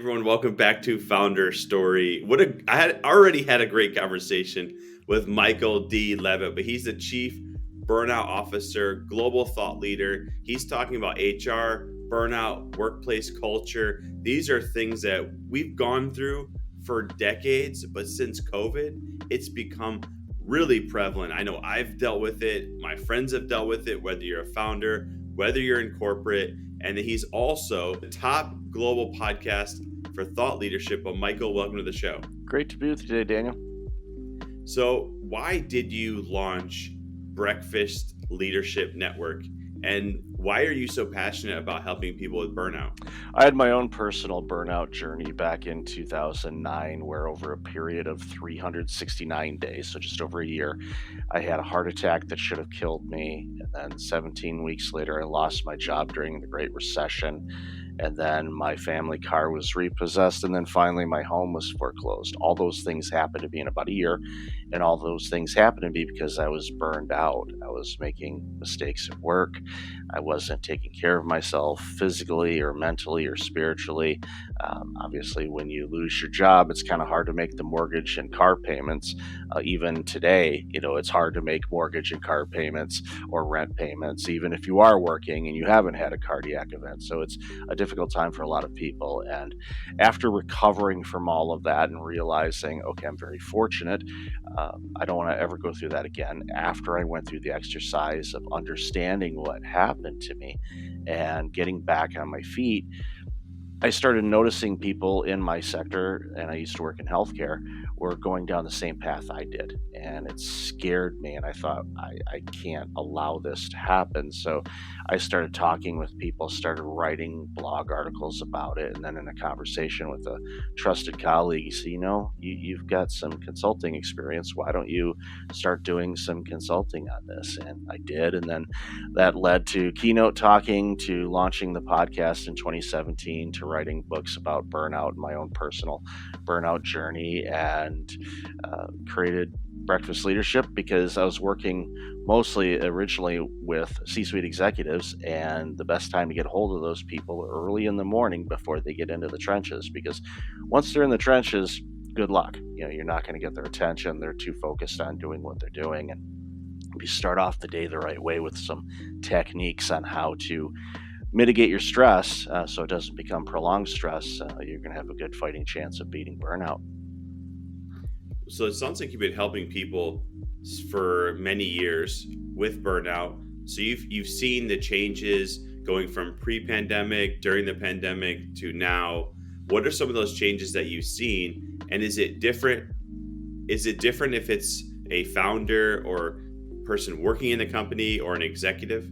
Everyone, welcome back to Founder Story. I had already had a great conversation with Michael D. Levitt, but he's the Chief Burnout Officer, global thought leader. He's talking about HR, burnout, workplace culture. These are things that we've gone through for decades, but since COVID, it's become really prevalent. I know I've dealt with it, my friends have dealt with it, whether you're a founder, whether you're in corporate, and he's also the top global podcast for thought leadership. Well, Michael, welcome to the show. Great to be with you today, Daniel. So why did you launch Breakfast Leadership Network? And why are you so passionate about helping people with burnout? I had my own personal burnout journey back in 2009, where over a period of 369 days, so just over a year, I had a heart attack that should have killed me. And then 17 weeks later, I lost my job during the Great Recession. And then my family car was repossessed. And then finally, my home was foreclosed. All those things happened to me in about a year. And all those things happened to me because I was burned out. I was making mistakes at work. I wasn't taking care of myself physically or mentally or spiritually. Obviously, when you lose your job, it's kind of hard to make the mortgage and car payments. Even today, it's hard to make mortgage and car payments or rent payments, even if you are working and you haven't had a cardiac event. So it's a difficult time for a lot of people. And after recovering from all of that and realizing, okay, I'm very fortunate, I don't want to ever go through that again. After I went through the exercise of understanding what happened to me and getting back on my feet, I started noticing people in my sector, and I used to work in healthcare, were going down the same path I did. And it scared me. And I thought, I can't allow this to happen. So I started talking with people, started writing blog articles about it. And then in a conversation with a trusted colleague, he said, you've got some consulting experience. Why don't you start doing some consulting on this? And I did. And then that led to keynote talking, to launching the podcast in 2017, to writing books about burnout, my own personal burnout journey, and created Breakfast Leadership because I was working mostly originally with C-suite executives, and the best time to get a hold of those people early in the morning before they get into the trenches, because once they're in the trenches, good luck. You're not going to get their attention. They're too focused on doing what they're doing. And if you start off the day the right way with some techniques on how to mitigate your stress so it doesn't become prolonged stress, you're going to have a good fighting chance of beating burnout. So it sounds like you've been helping people for many years with burnout. So you've seen the changes going from pre-pandemic, during the pandemic to now. What are some of those changes that you've seen? And is it different? Is it different if it's a founder or person working in the company or an executive?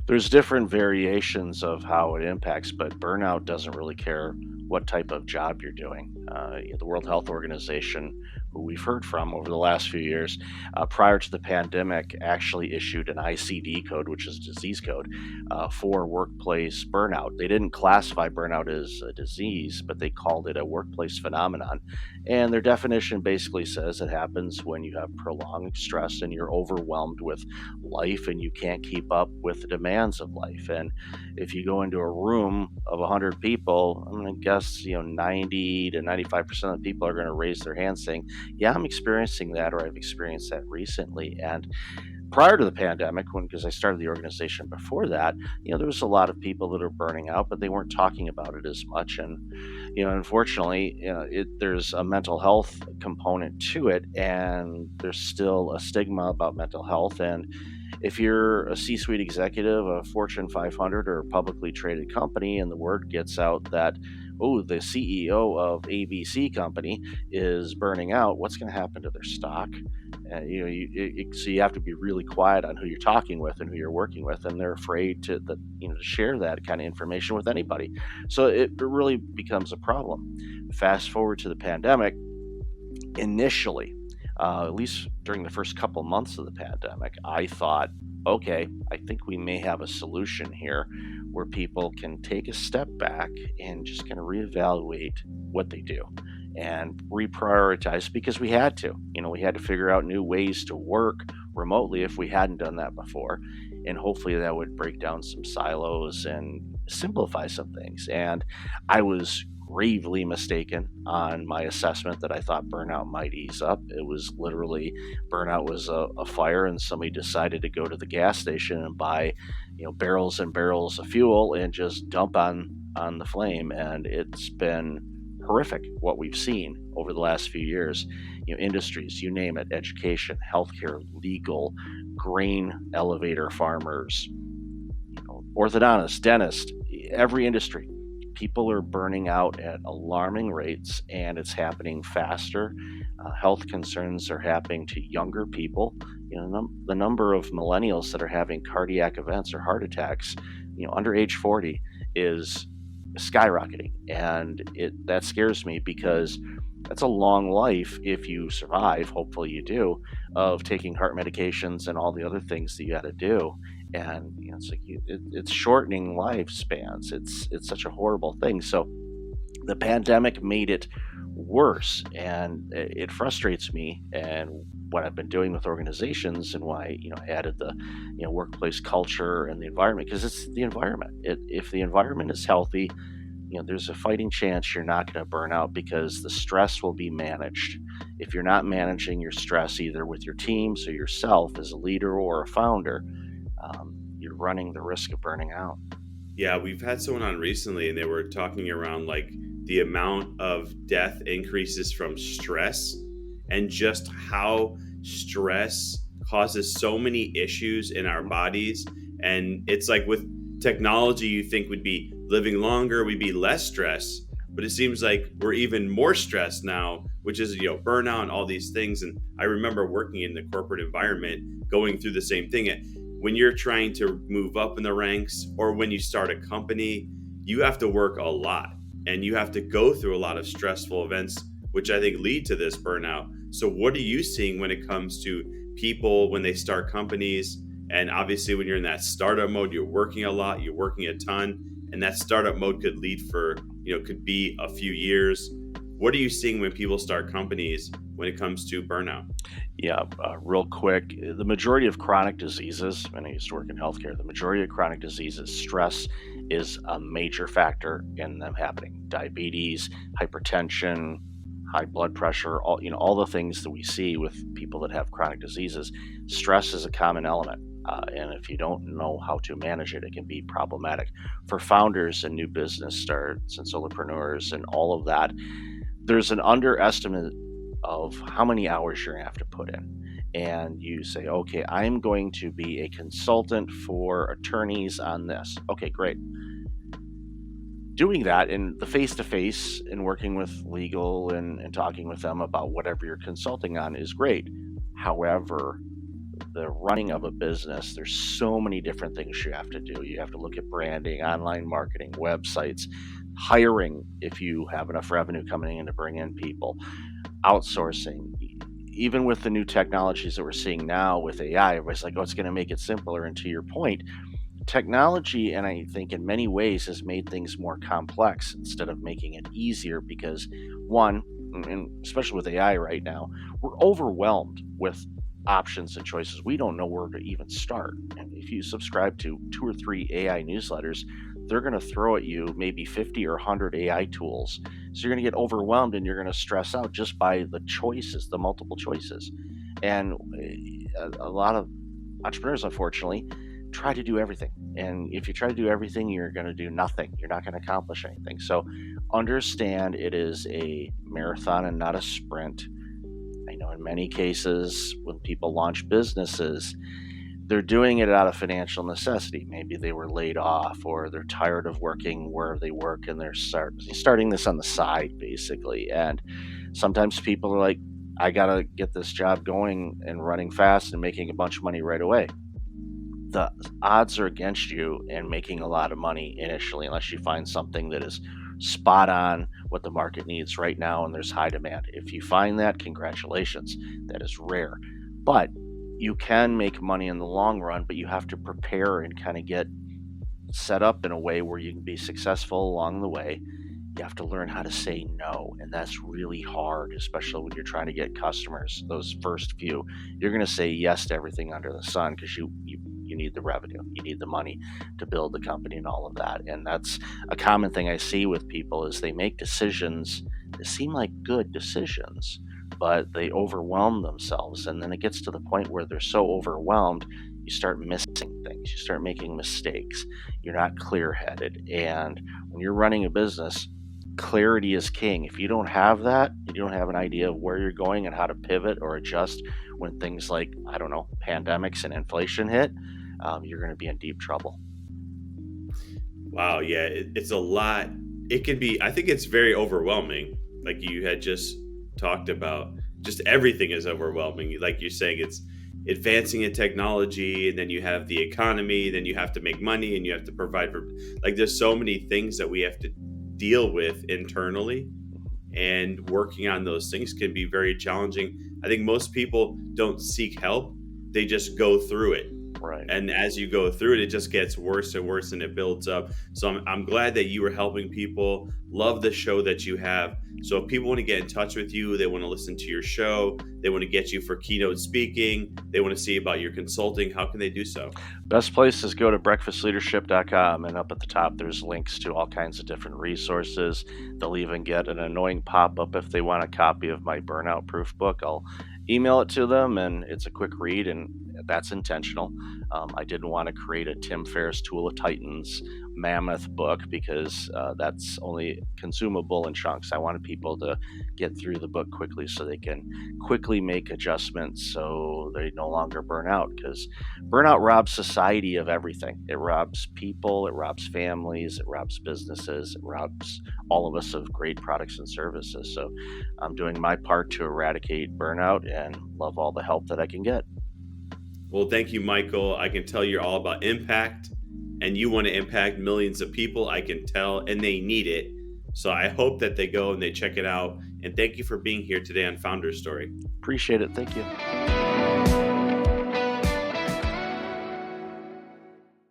There's different variations of how it impacts, but burnout doesn't really care what type of job you're doing. The World Health Organization, who we've heard from over the last few years, prior to the pandemic, actually issued an ICD code, which is a disease code, for workplace burnout. They didn't classify burnout as a disease, but they called it a workplace phenomenon. And their definition basically says it happens when you have prolonged stress and you're overwhelmed with life and you can't keep up with the demands of life. And if you go into a room of 100 people, I'm going to guess 90 to 95% of the people are going to raise their hands saying, yeah, I'm experiencing that, or I've experienced that recently. And prior to the pandemic, because I started the organization before that, there was a lot of people that are burning out, but they weren't talking about it as much. And unfortunately, there's a mental health component to it, and there's still a stigma about mental health. And if you're a C-suite executive, a Fortune 500 or a publicly traded company, and the word gets out that, oh, the CEO of ABC company is burning out, what's going to happen to their stock? So you have to be really quiet on who you're talking with and who you're working with, and they're afraid to share that kind of information with anybody. So it really becomes a problem. Fast forward to the pandemic. Initially, at least during the first couple months of the pandemic, I thought, okay, I think we may have a solution here where people can take a step back and just kind of reevaluate what they do and reprioritize, because we had to. We had to figure out new ways to work remotely if we hadn't done that before. And hopefully that would break down some silos and simplify some things. And I was gravely mistaken on my assessment that I thought burnout might ease up. It was literally burnout was a fire, and somebody decided to go to the gas station and buy, barrels and barrels of fuel and just dump on the flame. And it's been horrific what we've seen over the last few years. Industries, you name it, education, healthcare, legal, grain elevator farmers, orthodontists, dentists, every industry. People are burning out at alarming rates, and it's happening faster. Health concerns are happening to younger people. The number of millennials that are having cardiac events or heart attacks, under age 40, is skyrocketing, and that scares me because that's a long life if you survive. Hopefully, you do, of taking heart medications and all the other things that you got to do. And it's like it's shortening lifespans. It's such a horrible thing. So the pandemic made it worse, and it frustrates me. And what I've been doing with organizations, and why I added the workplace culture and the environment, because it's the environment. If the environment is healthy, there's a fighting chance you're not going to burn out, because the stress will be managed. If you're not managing your stress, either with your teams or yourself as a leader or a founder, you're running the risk of burning out. Yeah, we've had someone on recently and they were talking around like the amount of death increases from stress and just how stress causes so many issues in our bodies. And it's like with technology, you think would be living longer, we'd be less stressed, but it seems like we're even more stressed now, which is, burnout and all these things. And I remember working in the corporate environment going through the same thing. When you're trying to move up in the ranks or when you start a company, you have to work a lot and you have to go through a lot of stressful events, which I think lead to this burnout. So, what are you seeing when it comes to people when they start companies? And obviously, when you're in that startup mode, you're working a lot, you're working a ton, and that startup mode could lead for, could be a few years. What are you seeing when people start companies when it comes to burnout? Yeah, real quick, the majority of chronic diseases, and I used to work in healthcare, the majority of chronic diseases, stress is a major factor in them happening. Diabetes, hypertension, high blood pressure, all the things that we see with people that have chronic diseases. Stress is a common element. And if you don't know how to manage it, it can be problematic for founders and new business starts and solopreneurs and all of that. There's an underestimate of how many hours you're going to have to put in. And you say, okay, I'm going to be a consultant for attorneys on this. Okay, great. Doing that in the face to face and working with legal and talking with them about whatever you're consulting on is great. However, the running of a business, there's so many different things you have to do. You have to look at branding, online marketing, websites, hiring if you have enough revenue coming in to bring in people, outsourcing. Even with the new technologies that we're seeing now with AI, everybody's like, oh, it's going to make it simpler. And to your point, technology, and I think in many ways, has made things more complex instead of making it easier, because one, and especially with AI right now, we're overwhelmed with options and choices. We don't know where to even start. And if you subscribe to 2 or 3 AI newsletters, they're going to throw at you maybe 50 or 100 AI tools. So you're going to get overwhelmed and you're going to stress out just by the choices, the multiple choices. And a lot of entrepreneurs, unfortunately, try to do everything. And if you try to do everything, you're going to do nothing. You're not going to accomplish anything. So understand it is a marathon and not a sprint. I know in many cases when people launch businesses, they're doing it out of financial necessity. Maybe they were laid off or they're tired of working where they work and they're starting this on the side, basically. And sometimes people are like, I got to get this job going and running fast and making a bunch of money right away. The odds are against you in making a lot of money initially, unless you find something that is spot on what the market needs right now and there's high demand. If you find that, congratulations. That is rare. But you can make money in the long run, but you have to prepare and kind of get set up in a way where you can be successful along the way. You have to learn how to say no, and that's really hard, especially when you're trying to get customers. Those first few, you're going to say yes to everything under the sun because you you need the revenue, you need the money to build the company and all of that. And that's a common thing I see with people is they make decisions that seem like good decisions, but they overwhelm themselves. And then it gets to the point where they're so overwhelmed, you start missing things, you start making mistakes, you're not clear headed. And when you're running a business, clarity is king. If you don't have that, you don't have an idea of where you're going and how to pivot or adjust when things like, I don't know, pandemics and inflation hit, you're going to be in deep trouble. Wow, yeah, it's a lot. It can be, I think it's very overwhelming. Like you had just talked about, just everything is overwhelming. Like you're saying, it's advancing in technology, and then you have the economy, then you have to make money, and you have to provide for, like, there's so many things that we have to deal with internally, and working on those things can be very challenging. I think most people don't seek help, they just go through it, Right. and as you go through it, it just gets worse and worse, and it builds up. So I'm glad that you were helping people. Love the show that you have. So if people want to get in touch with you, they want to listen to your show, they want to get you for keynote speaking, they want to see about your consulting, how can they do so? Best place is go to breakfastleadership.com, and up at the top there's links to all kinds of different resources. They'll even get an annoying pop-up if they want a copy of my burnout proof book. I'll email it to them, and it's a quick read, and that's intentional. I didn't want to create a Tim Ferriss Tool of Titans mammoth book because that's only consumable in chunks. I wanted people to get through the book quickly so they can quickly make adjustments so they no longer burn out, because burnout robs society of everything. It robs people, it robs families, it robs businesses, it robs all of us of great products and services. So I'm doing my part to eradicate burnout and love all the help that I can get. Well, thank you, Michael. I can tell you're all about impact, and you want to impact millions of people. I can tell, and they need it. So I hope that they go and they check it out. And thank you for being here today on Founder Story. Appreciate it. Thank you.